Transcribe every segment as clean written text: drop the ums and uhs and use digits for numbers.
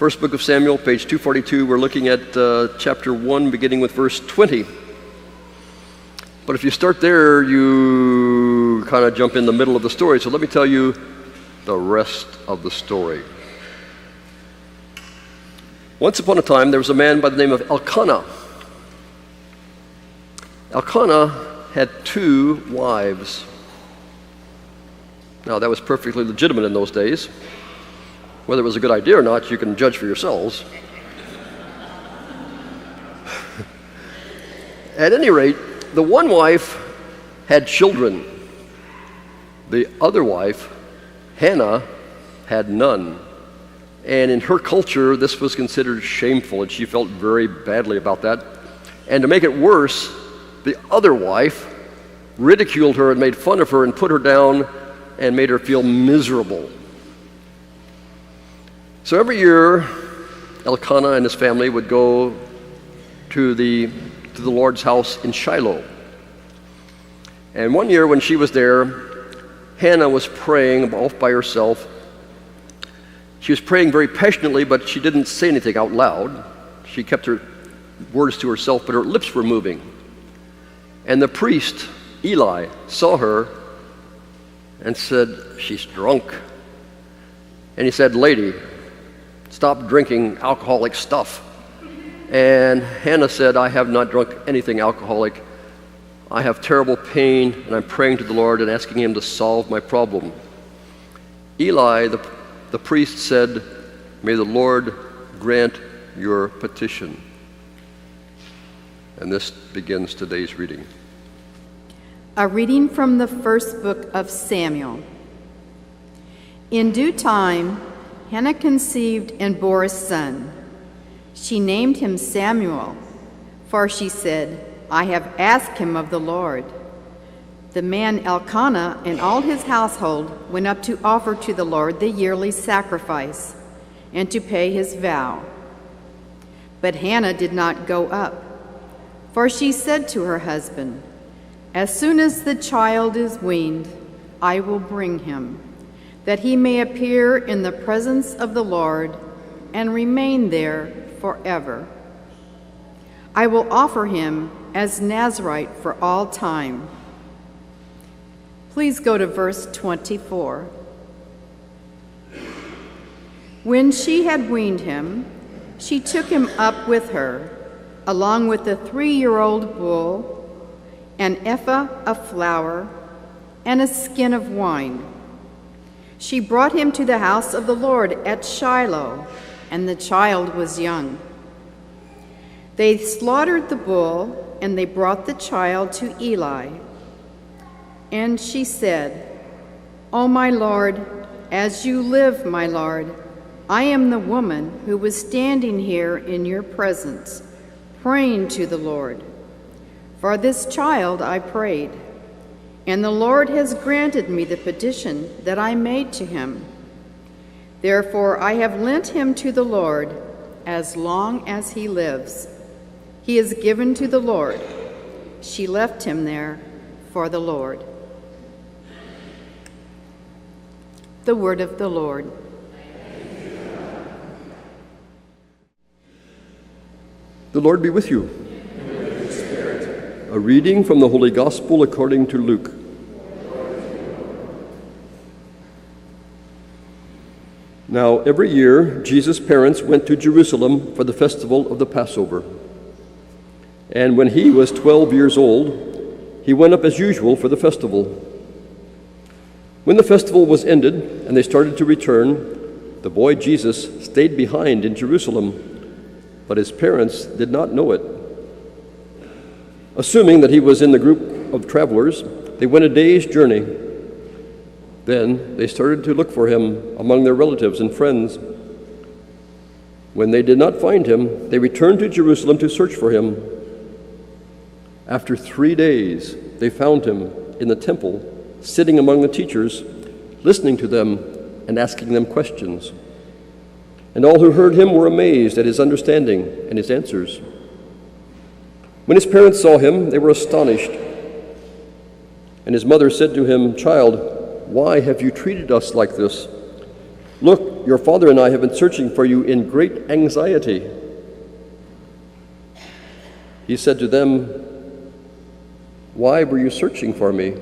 First book of Samuel, page 242. We're looking at chapter 1, beginning with verse 20. But if you start there, you kind of jump in the middle of the story. So let me tell you the rest of the story. Once upon a time, there was a man by the name of Elkanah. Elkanah had 2 wives. Now, that was perfectly legitimate in those days. Whether it was a good idea or not, you can judge for yourselves. At any rate, the one wife had children. The other wife, Hannah, had none. And in her culture, this was considered shameful, and she felt very badly about that. And to make it worse, the other wife ridiculed her and made fun of her and put her down and made her feel miserable. So every year, Elkanah and his family would go to the Lord's house in Shiloh. And one year when she was there, Hannah was praying off by herself. She was praying very passionately, but she didn't say anything out loud. She kept her words to herself, but her lips were moving. And the priest, Eli, saw her and said, "She's drunk." And he said, "Lady, stop drinking alcoholic stuff." And Hannah said, "I have not drunk anything alcoholic. I have terrible pain, and I'm praying to the Lord and asking him to solve my problem." Eli, the priest, said, "May the Lord grant your petition." And this begins today's reading. A reading from the first book of Samuel. In due time, Hannah conceived and bore a son. She named him Samuel, for she said, "I have asked him of the Lord." The man Elkanah and all his household went up to offer to the Lord the yearly sacrifice and to pay his vow. But Hannah did not go up, for she said to her husband, "As soon as the child is weaned, I will bring him, that he may appear in the presence of the Lord and remain there forever. I will offer him as Nazirite for all time." Please go to verse 24. When she had weaned him, she took him up with her, along with the 3-year-old bull, an ephah of flour, and a skin of wine. She brought him to the house of the Lord at Shiloh, and the child was young. They slaughtered the bull, and they brought the child to Eli. And she said, "O my Lord, as you live, my Lord, I am the woman who was standing here in your presence, praying to the Lord. For this child I prayed, and the Lord has granted me the petition that I made to him. Therefore I have lent him to the Lord as long as he lives. He is given to the Lord." She left him there for the Lord. The word of the Lord. The Lord be with you. And with your spirit. A reading from the Holy Gospel according to Luke. Now, every year, Jesus' parents went to Jerusalem for the festival of the Passover. And when he was 12 years old, he went up as usual for the festival. When the festival was ended and they started to return, the boy Jesus stayed behind in Jerusalem, but his parents did not know it. Assuming that he was in the group of travelers, they went a day's journey. Then they started to look for him among their relatives and friends. When they did not find him, they returned to Jerusalem to search for him. After 3 days, they found him in the temple, sitting among the teachers, listening to them and asking them questions. And all who heard him were amazed at his understanding and his answers. When his parents saw him, they were astonished. And his mother said to him, "Child, why have you treated us like this? Look, your father and I have been searching for you in great anxiety." He said to them, "Why were you searching for me?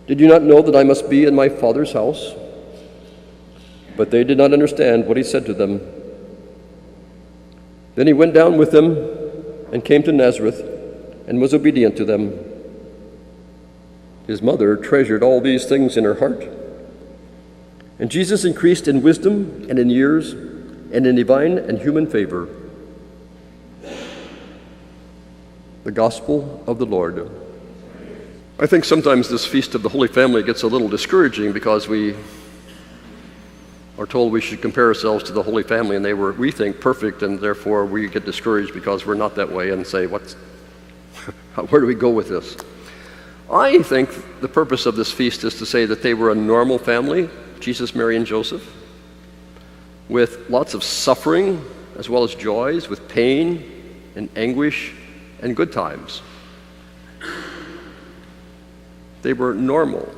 Did you not know that I must be in my Father's house?" But they did not understand what he said to them. Then he went down with them and came to Nazareth and was obedient to them. His mother treasured all these things in her heart. And Jesus increased in wisdom and in years and in divine and human favor. The Gospel of the Lord. I think sometimes this Feast of the Holy Family gets a little discouraging because we are told we should compare ourselves to the Holy Family, and they were, we think, perfect, and therefore we get discouraged because we're not that way and say, where do we go with this? I think the purpose of this feast is to say that they were a normal family, Jesus, Mary, and Joseph, with lots of suffering as well as joys, with pain and anguish and good times. They were normal.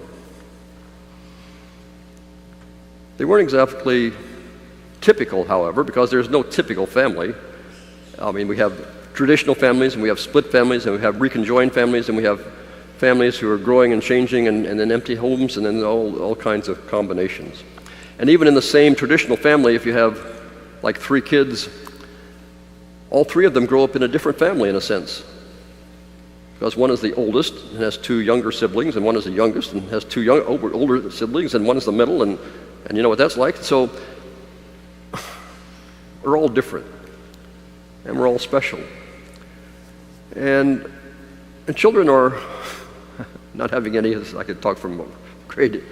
They weren't exactly typical, however, because there's no typical family. I mean, we have traditional families, and we have split families, and we have reconjoined families, and we have families who are growing and changing, and then empty homes, and then all kinds of combinations. And even in the same traditional family, if you have like 3 kids, all 3 of them grow up in a different family in a sense. Because one is the oldest and has 2 younger siblings, and one is the youngest and has 2 older siblings, and one is the middle, and you know what that's like. So we're all different, and we're all special. And children are not having any, I could talk from great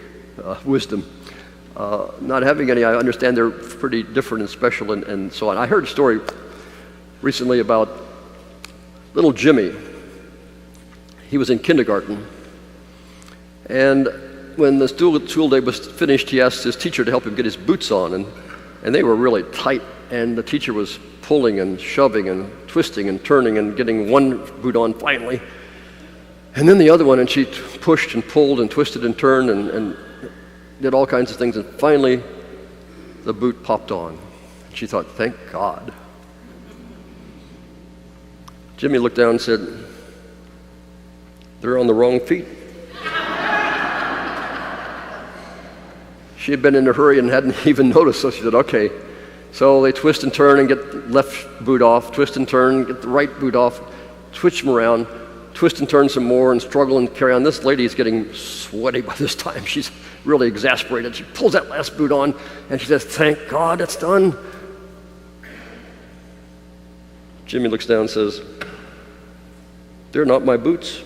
wisdom, not having any, I understand they're pretty different and special and so on. I heard a story recently about little Jimmy. He was in kindergarten, and when the school day was finished, he asked his teacher to help him get his boots on, and they were really tight, and the teacher was pulling and shoving and twisting and turning and getting one boot on finally, and then the other one, and she pushed and pulled and twisted and turned and did all kinds of things, and finally the boot popped on. She thought, thank God. Jimmy looked down and said, "They're on the wrong feet." She had been in a hurry and hadn't even noticed, so she said, okay. So they twist and turn and get left boot off, twist and turn, get the right boot off, twitch them around, twist and turn some more and struggle and carry on. This lady is getting sweaty by this time. She's really exasperated. She pulls that last boot on and she says, "Thank God it's done." Jimmy looks down and says, "They're not my boots."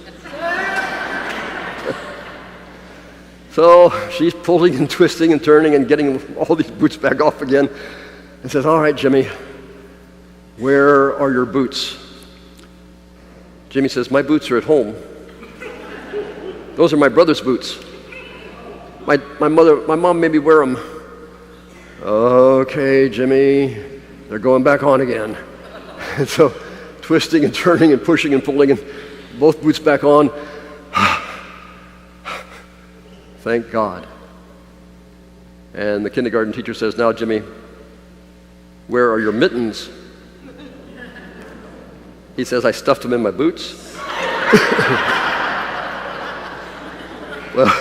So she's pulling and twisting and turning and getting all these boots back off again and says, "All right, Jimmy, where are your boots?" Jimmy says, "My boots are at home. Those are my brother's boots. My mom made me wear them." "Okay, Jimmy, they're going back on again." And so twisting and turning and pushing and pulling and both boots back on. Thank God. And the kindergarten teacher says, "Now, Jimmy, where are your mittens?" He says, "I stuffed them in my boots." Well,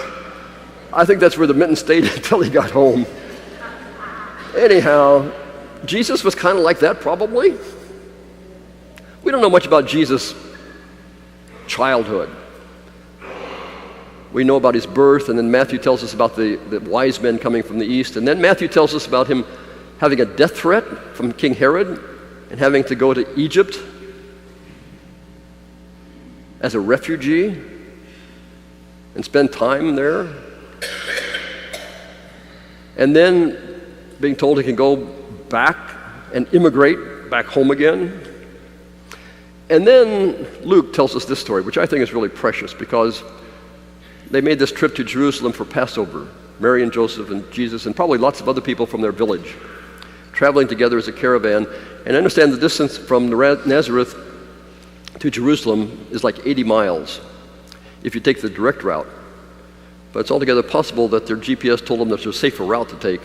I think that's where the mittens stayed until he got home. Anyhow, Jesus was kind of like that, probably. We don't know much about Jesus' childhood. We know about his birth, and then Matthew tells us about the wise men coming from the east, and then Matthew tells us about him having a death threat from King Herod and having to go to Egypt as a refugee and spend time there, and then being told he can go back and immigrate back home again. And then Luke tells us this story, which I think is really precious, because they made this trip to Jerusalem for Passover, Mary and Joseph and Jesus, and probably lots of other people from their village, traveling together as a caravan. And I understand the distance from Nazareth to Jerusalem is like 80 miles if you take the direct route. But it's altogether possible that their GPS told them there's a safer route to take,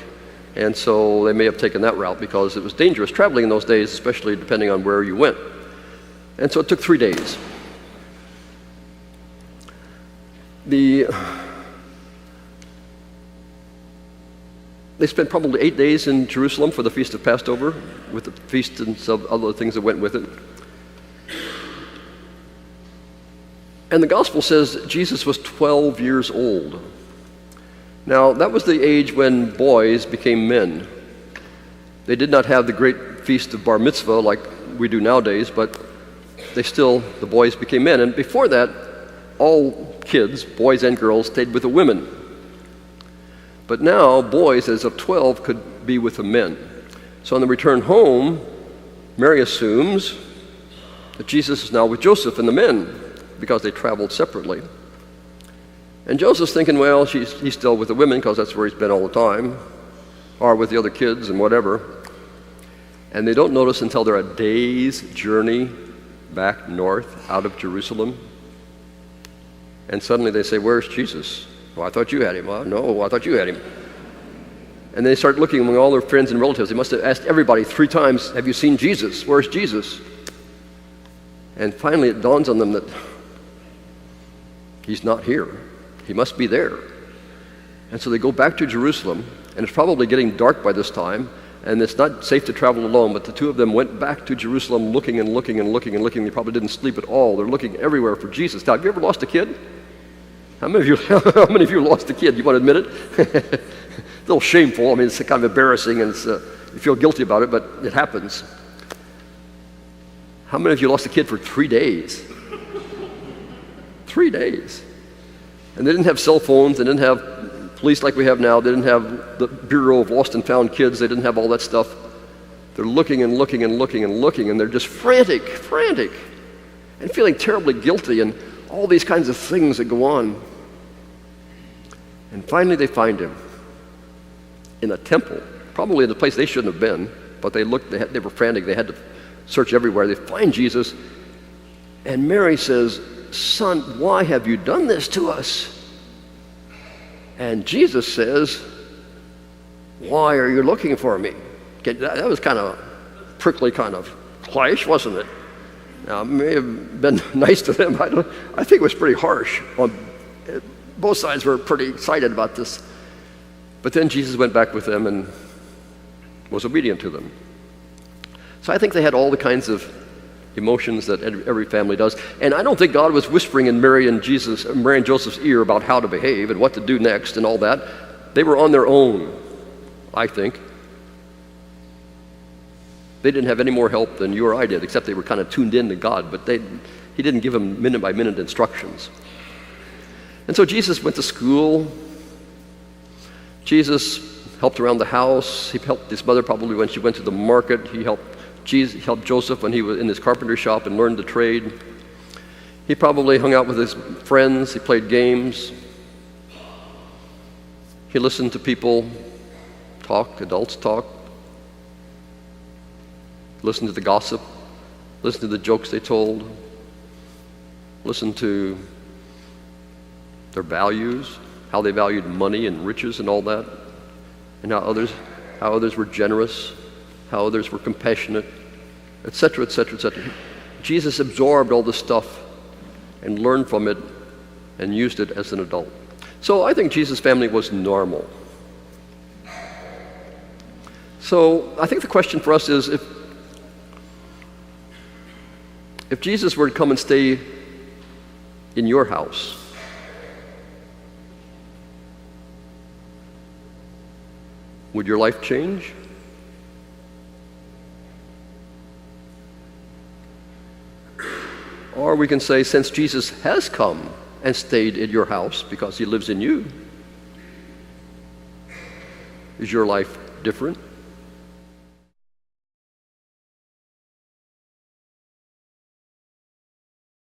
And so they may have taken that route because it was dangerous traveling in those days, especially depending on where you went. And so it took 3 days. They spent probably 8 days in Jerusalem for the Feast of Passover, with the feast and some other things that went with it. And the gospel says that Jesus was 12 years old. Now, that was the age when boys became men. They did not have the great feast of bar mitzvah like we do nowadays, but the boys became men. And before that, all kids, boys and girls, stayed with the women. But now, boys as of 12 could be with the men. So on the return home, Mary assumes that Jesus is now with Joseph and the men, because they traveled separately. And Joseph's thinking, well, he's still with the women because that's where he's been all the time, or with the other kids and whatever. And they don't notice until they're a day's journey back north out of Jerusalem. And suddenly they say, where's Jesus? Well, I thought you had him. Well, no, I thought you had him. And they start looking among all their friends and relatives. They must have asked everybody 3 times, have you seen Jesus? Where's Jesus? And finally it dawns on them that he's not here. He must be there. And so they go back to Jerusalem, and it's probably getting dark by this time, and it's not safe to travel alone, but the 2 of them went back to Jerusalem looking and looking and looking and looking. They probably didn't sleep at all. They're looking everywhere for Jesus. Now, have you ever lost a kid? How many of you lost a kid? You want to admit it? It's a little shameful. I mean, it's kind of embarrassing, and you feel guilty about it, but it happens. How many of you lost a kid for 3 days? 3 days. And they didn't have cell phones. They didn't have police like we have now. They didn't have the Bureau of Lost and Found Kids. They didn't have all that stuff. They're looking and looking and looking and looking, and they're just frantic, and feeling terribly guilty, and all these kinds of things that go on. And finally they find him in a temple, probably in a place they shouldn't have been, but they were frantic. They had to search everywhere. They find Jesus, and Mary says, son, why have you done this to us? And Jesus says, why are you looking for me? Okay, that was kind of prickly kind of clash, wasn't it? Now, it may have been nice to them. I think it was pretty harsh. Both sides were pretty excited about this. But then Jesus went back with them and was obedient to them. So I think they had all the kinds of emotions that every family does. And I don't think God was whispering in Mary and Joseph's ear about how to behave and what to do next and all that. They were on their own, I think. They didn't have any more help than you or I did, except they were kind of tuned in to God, but he didn't give them minute-by-minute instructions. And so Jesus went to school. Jesus helped around the house. He helped his mother probably when she went to the market. He helped Joseph when he was in his carpenter shop and learned the trade. He probably hung out with his friends. He played games. He listened to people talk, adults talk. Listened to the gossip. Listened to the jokes they told. Listened to their values, how they valued money and riches and all that, and how others were generous, how others were compassionate, etc., etc., etc. Jesus absorbed all this stuff and learned from it and used it as an adult. So I think Jesus' family was normal. So I think the question for us is, if Jesus were to come and stay in your house, would your life change? Or we can say, since Jesus has come and stayed in your house because he lives in you, is your life different?